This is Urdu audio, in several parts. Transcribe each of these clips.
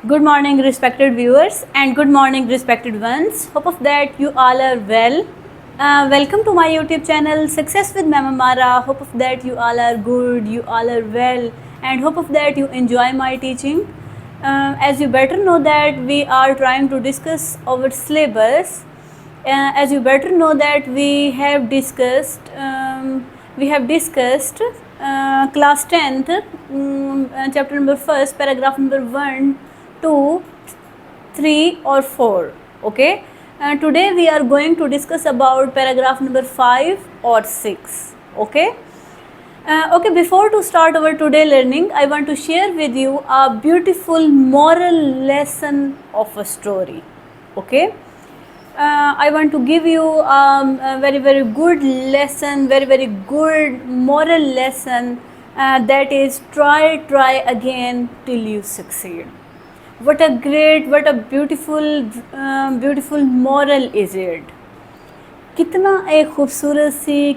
Good morning, respected viewers, and good morning, respected ones. Hope of that you all are well. Welcome to my YouTube channel, Success with Mama Mara. Hope of that you all are good, you all are well, and hope of that you enjoy my teaching. As you better know that we are trying to discuss our syllabus. As you better know that we have discussed class 10th, chapter number 1st, paragraph number 1, 2, 3 or 4. Okay. Today we are going to discuss about paragraph number 5 or 6. Okay. Okay, before to start our today learning, I want to share with you a beautiful moral lesson of a story. Okay. I want to give you a very good lesson, very good moral lesson, that is try again till you succeed. What a beautiful moral is it. کتنا ایک خوبصورت سی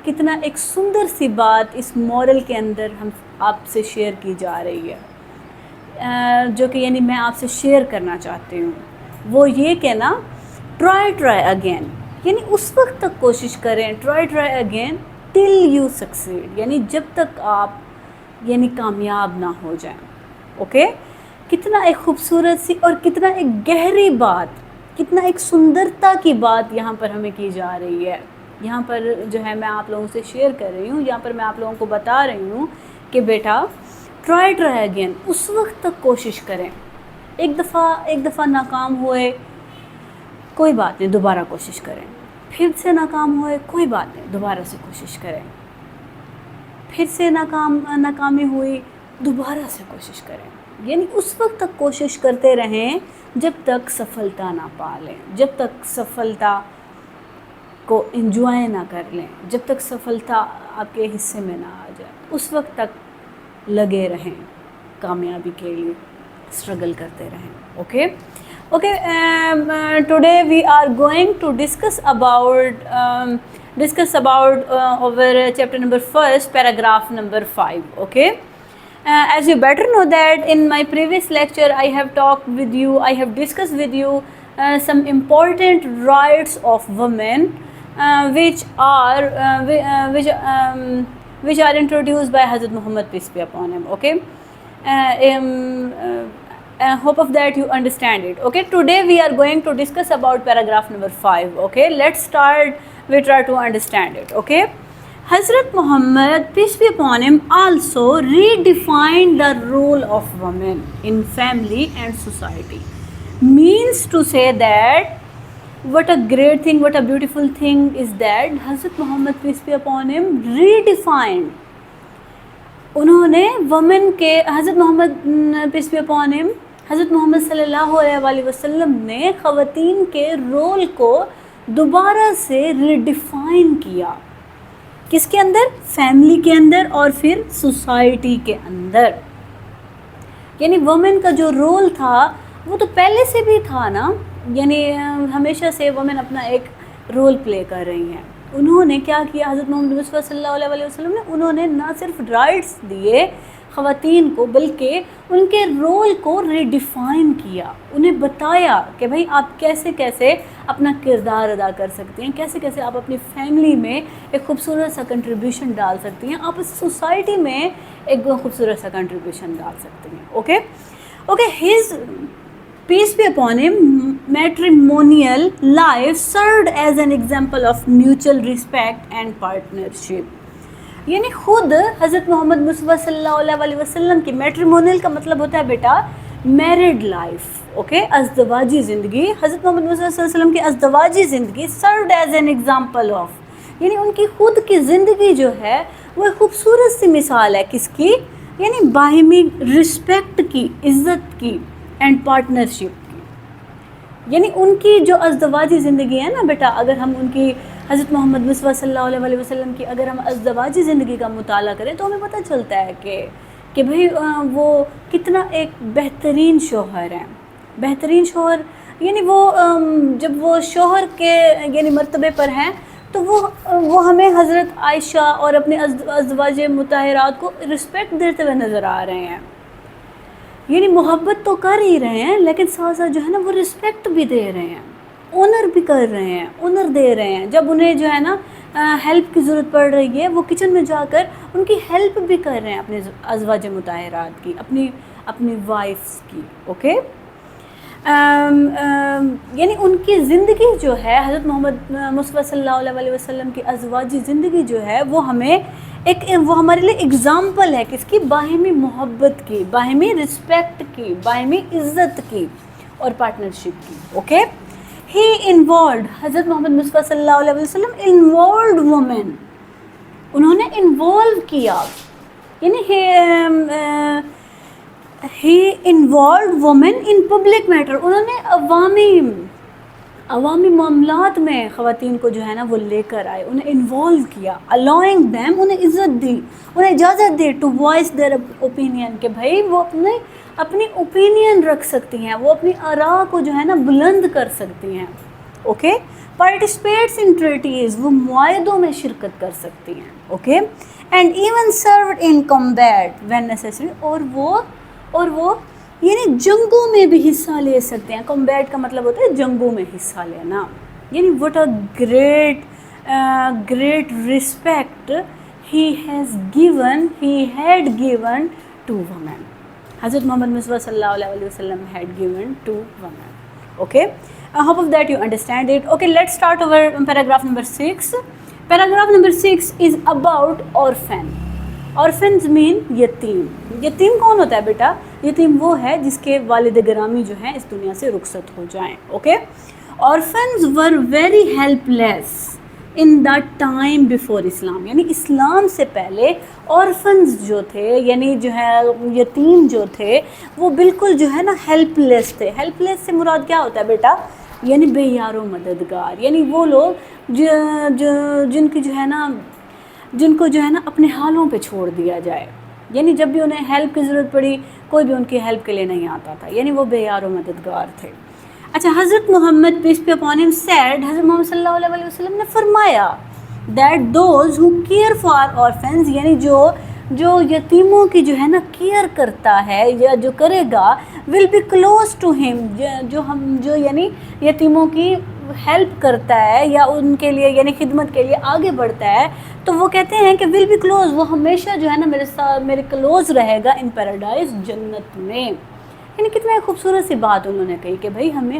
کتنا ایک سندر سی بات اس مورل کے اندر ہم آپ سے شیئر کی جا رہی ہے، جو کہ یعنی میں آپ سے شیئر کرنا چاہتی ہوں، وہ یہ کہ نا ٹرائی اگین، یعنی اس وقت تک کوشش کریں، try again till you succeed, یعنی جب تک آپ یعنی کامیاب نہ ہو جائیں. اوکے. کتنا ایک خوبصورت سی اور کتنا ایک گہری بات، کتنا ایک سندرتا کی بات یہاں پر ہمیں کی جا رہی ہے. یہاں پر جو ہے میں آپ لوگوں سے شیئر کر رہی ہوں، یہاں پر میں آپ لوگوں کو بتا رہی ہوں کہ بیٹا ٹرائی اگین، اس وقت تک کوشش کریں. ایک دفعہ ناکام ہوئے کوئی بات نہیں، دوبارہ کوشش کریں. پھر سے ناکام ہوئے کوئی بات نہیں، دوبارہ سے کوشش کریں. پھر سے ناکامی ہوئی، دوبارہ سے کوشش کریں. یعنی اس وقت تک کوشش کرتے رہیں جب تک سفلتا نہ پا لیں، جب تک سفلتا کو انجوائے نہ کر لیں، جب تک سفلتا آپ کے حصے میں نہ آ جائے، اس وقت تک لگے رہیں، کامیابی کے لیے اسٹرگل کرتے رہیں. Okay. Today we are going to discuss about our chapter number 1st, paragraph number 5. Okay. As you better know that in my previous lecture I have discussed with you some important rights of women, which are introduced by Hazrat Muhammad, peace be upon him. Okay. Hope of that you understand it. Okay. Today we are going to discuss about paragraph number 5. Okay. Let's start. We try to understand it. Okay. Hazrat Muhammad, peace be upon him, also redefined the role of women in family and society. Means to say that what a great thing, what a beautiful thing is that Hazrat Muhammad, peace be upon him, redefined. انہوں نے وومن کے حضرت محمد پیس بی اپون ہم، حضرت محمد صلی اللہ علیہ وسلم نے خواتین کے رول کو دوبارہ سے ریڈیفائن کیا. کس کے اندر؟ فیملی کے اندر اور پھر سوسائٹی کے اندر. یعنی وومن کا جو رول تھا وہ تو پہلے سے بھی تھا نا، یعنی ہمیشہ سے وومن اپنا ایک رول پلے کر رہی ہیں. انہوں نے کیا کیا؟ حضرت محمد مصطفیٰ صلی اللہ علیہ وسلم نے انہوں نے نہ صرف رائٹس دیے خواتین کو، بلکہ ان کے رول کو ریڈیفائن کیا. انہیں بتایا کہ بھائی آپ کیسے اپنا کردار ادا کر سکتی ہیں، کیسے آپ اپنی فیملی میں ایک خوبصورت سا کنٹریبیوشن ڈال سکتی ہیں، آپ اس سوسائٹی میں ایک خوبصورت سا کنٹریبیوشن ڈال سکتی ہیں. Okay. His peace be upon him matrimonial life served as an example of mutual respect and partnership. یعنی خود حضرت محمد مصطفیٰ صلی اللہ علیہ وسلم کی میٹریمونیل کا مطلب ہوتا ہے بیٹا میرڈ لائف. اوکے. ازدواجی زندگی، حضرت محمد مصطفیٰ صلی اللہ علیہ وسلم کی ازدواجی زندگی served as an example of، یعنی ان کی خود کی زندگی جو ہے وہ ایک خوبصورت سی مثال ہے. کس کی؟ یعنی باہمی رسپیکٹ کی، عزت کی اینڈ پارٹنرشپ کی. یعنی ان کی جو ازدواجی زندگی ہے نا بیٹا، اگر ہم ان کی حضرت محمد مصطفیٰ صلی اللہ علیہ وسلم کی اگر ہم ازدواجی زندگی کا مطالعہ کریں تو ہمیں پتہ چلتا ہے کہ بھئی وہ کتنا ایک بہترین شوہر ہیں. بہترین شوہر یعنی وہ جب وہ شوہر کے یعنی مرتبے پر ہیں تو وہ ہمیں حضرت عائشہ اور اپنے ازواج مطہرات کو رسپیکٹ دیتے ہوئے نظر آ رہے ہیں. یعنی محبت تو کر ہی رہے ہیں لیکن ساتھ ساتھ جو ہے نا وہ رسپیکٹ بھی دے رہے ہیں، آنر بھی کر رہے ہیں، آنر دے رہے ہیں. جب انہیں جو ہے نا ہیلپ کی ضرورت پڑ رہی ہے وہ کچن میں جا کر ان کی ہیلپ بھی کر رہے ہیں اپنے ازواج مطہرات کی، اپنی وائفس کی. اوکے، یعنی ان کی زندگی جو ہے حضرت محمد مصطفیٰ صلی اللہ علیہ وسلم کی ازواجی زندگی جو ہے وہ ہمارے لیے اگزامپل ہے کس کی؟ باہمی محبت کی، باہمی رسپیکٹ کی، باہمی عزت کی اور پارٹنرشپ کی. اوکے، ہی انوالوڈ، حضرت محمد مصطفیٰ صلی اللہ علیہ وسلم انوالوڈ وومن، انہوں نے انوالو کیا، یعنی he involved women in public matter, انہوں نے عوامی معاملات میں خواتین کو جو ہے نا وہ لے کر آئے، انہیں انوالو کیا. allowing them، انہیں عزت دی، انہیں اجازت دی ٹو وائس دیئر اوپینین، کہ بھائی وہ اپنی اوپینین رکھ سکتی ہیں، وہ اپنی آراء کو جو ہے نا بلند کر سکتی ہیں. اوکے، پارٹیسپیٹس ان ٹریٹیز، وہ معاہدوں میں شرکت کر سکتی ہیں. Okay, and even served in combat when necessary, اور وہ یعنی جنگوں میں بھی حصہ لے سکتے ہیں. کمبیٹ کا مطلب ہوتا ہے جنگوں میں حصہ لینا. یعنی what a great respect he had given to women. حضرت محمد مصطفیٰ صلی اللہ علیہ وسلم had given to women. Okay, I hope of that you understand it. Okay, let's start our paragraph number 6. Paragraph number 6 is about orphan. Orphans mean یتیم. یتیم کون ہوتا ہے بیٹا؟ یتیم وہ ہے جس کے والد گرامی جو ہیں اس دنیا سے رخصت ہو جائیں. Okay, orphans were very helpless in the time before Islam، یعنی اسلام سے پہلے orphans جو تھے، یعنی جو ہے یتیم جو تھے، وہ بالکل جو ہے نا ہیلپ لیس تھے. ہیلپ لیس سے مراد کیا ہوتا ہے بیٹا؟ یعنی بے یار و مددگار، یعنی وہ لوگ جن کو جو ہے نا اپنے حالوں پہ چھوڑ دیا جائے. یعنی جب بھی انہیں ہیلپ کی ضرورت پڑی کوئی بھی ان کی ہیلپ کے لیے نہیں آتا تھا، یعنی وہ بے یار و مددگار تھے. اچھا، حضرت محمد peace be upon him said, حضرت محمد صلی اللہ علیہ وسلم نے فرمایا that those who care for orphans، یعنی جو یتیموں کی جو ہے نا کیئر کرتا ہے یا جو کرے گا، ول بی کلوز ٹو ہم، جو یعنی یتیموں کی ہیلپ کرتا ہے یا ان کے لیے یعنی خدمت کے لیے آگے بڑھتا ہے، تو وہ کہتے ہیں کہ ول بی کلوز، وہ ہمیشہ جو ہے نا میرے ساتھ میرے کلوز رہے گا ان پیراڈائز، جنت میں. یعنی کتنا خوبصورت سی بات انہوں نے کہی کہ بھائی ہمیں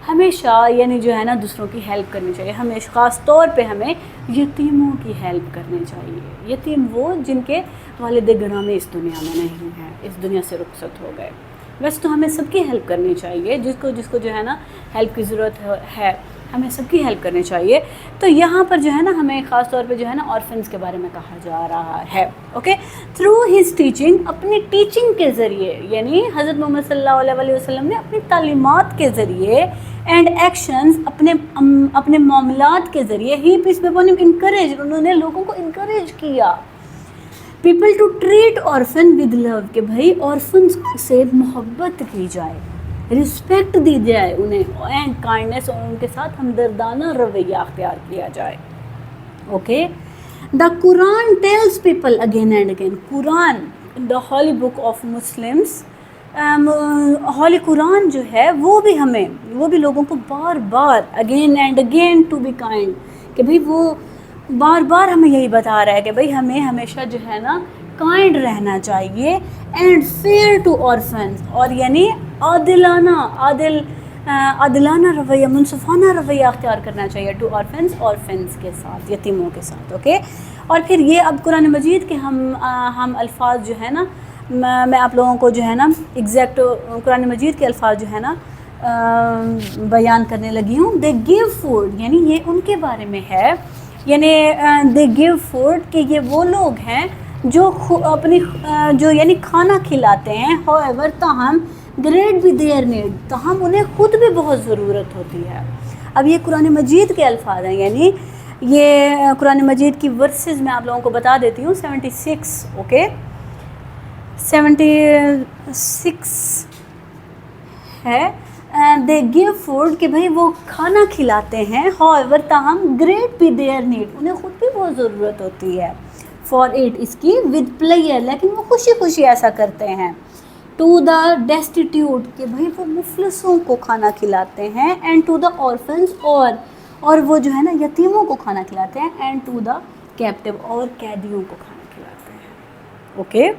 ہمیشہ یعنی جو ہے نا دوسروں کی ہیلپ کرنی چاہیے. ہمیشہ خاص طور پہ ہمیں یتیموں کی ہیلپ کرنی چاہیے. یتیم وہ جن کے والد گرامی اس دنیا میں نہیں ہیں، اس دنیا سے رخصت ہو گئے. ویسے تو ہمیں سب کی ہیلپ کرنی چاہیے، جس کو جو ہے نا ہیلپ کی ضرورت ہے، ہمیں سب کی ہیلپ کرنی چاہیے. تو یہاں پر جو ہے نا ہمیں خاص طور پہ جو ہے نا آرفنز کے بارے میں کہا جا رہا ہے. اوکے، تھرو ہز ٹیچنگ، اپنی ٹیچنگ کے ذریعے، یعنی حضرت محمد صلی اللہ علیہ وسلم نے اپنی تعلیمات کے ذریعے اینڈ ایکشنز، اپنے معاملات کے ذریعے، he peace be upon him encourage, انہوں نے لوگوں کو انکریج کیا people to treat orphan with love, کہ بھائی orphans سے محبت کی جائے، رسپیکٹ دی جائے انہیں، اینڈ کائنڈنیس، اور ان کے ساتھ ہمدردانہ رویہ اختیار کیا جائے. Okay, the Quran tells people again and again, Quran the holy book of Muslims, holy Quran جو ہے وہ بھی لوگوں کو بار بار again and again to be kind, کہ بھئی وہ بار بار ہمیں یہی بتا رہا ہے کہ بھئی ہمیں ہمیشہ جو ہے نا کائنڈ رہنا چاہیے، اینڈ فیئر ٹو orphans، اور یعنی عادلانہ رویہ، منصفانہ رویہ اختیار کرنا چاہیے ٹو orphans کے ساتھ، یتیموں کے ساتھ. اوکے، اور پھر یہ اب قرآن مجید کے ہم الفاظ جو ہے نا، میں آپ لوگوں کو جو ہے نا ایگزیکٹ قرآن مجید کے الفاظ جو ہے نا بیان کرنے لگی ہوں. دے گیو فوڈ، یعنی یہ ان کے بارے میں ہے، یعنی دے گیو فوڈ کہ یہ وہ لوگ ہیں جو یعنی کھانا کھلاتے ہیں، however تاہم گریٹ بھی دیئر نیڈ، تاہم انہیں خود بھی بہت ضرورت ہوتی ہے. اب یہ قرآن مجید کے الفاظ ہیں، یعنی یہ قرآن مجید کی ورسز میں آپ لوگوں کو بتا دیتی ہوں. 76 اوکے 76 ہے. دے گیو فوڈ کہ بھائی وہ کھانا کھلاتے ہیں، however تاہم گریٹ بھی دیئر نیڈ، انہیں خود بھی بہت ضرورت ہوتی ہے. فار اٹ، اس کی ود پلیئر، لیکن وہ خوشی خوشی ایسا کرتے ہیں. ٹو دا ڈیسٹیٹیوٹ کہ بھائی وہ مفلسوں کو کھانا کھلاتے ہیں، اینڈ ٹو دا آرفنس اور وہ جو ہے نا یتیموں کو کھانا کھلاتے ہیں، اینڈ ٹو دا کیپٹیو اور قیدیوں کو کھانا کھلاتے ہیں. Okay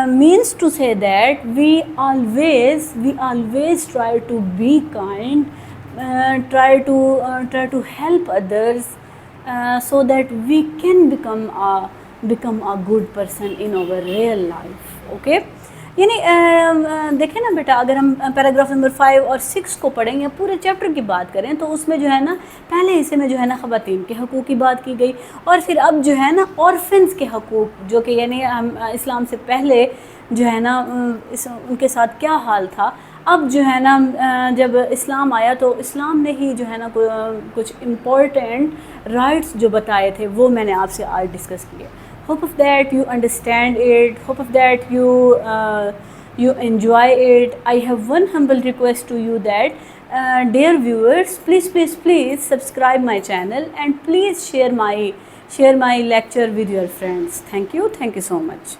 means to say that we always try to be kind, try to help others so that we can become a good person in our real life. Okay, یعنی دیکھیں نا بیٹا، اگر ہم پیراگراف نمبر 5 اور 6 کو پڑھیں یا پورے چیپٹر کی بات کریں تو اس میں جو ہے نا پہلے حصے میں جو ہے نا خواتین کے حقوق کی بات کی گئی، اور پھر اب جو ہے نا آرفنس کے حقوق، جو کہ یعنی اسلام سے پہلے جو ہے نا ان کے ساتھ کیا حال تھا، اب جو ہے نا جب اسلام آیا تو اسلام نے ہی جو ہے نا کچھ امپورٹنٹ رائٹس جو بتائے تھے وہ میں نے آپ سے آج ڈسکس کیے. Hope of that you understand it, hope of that you enjoy it. I have one humble request to you that dear viewers, please subscribe my channel and please share my lecture with your friends. Thank you so much.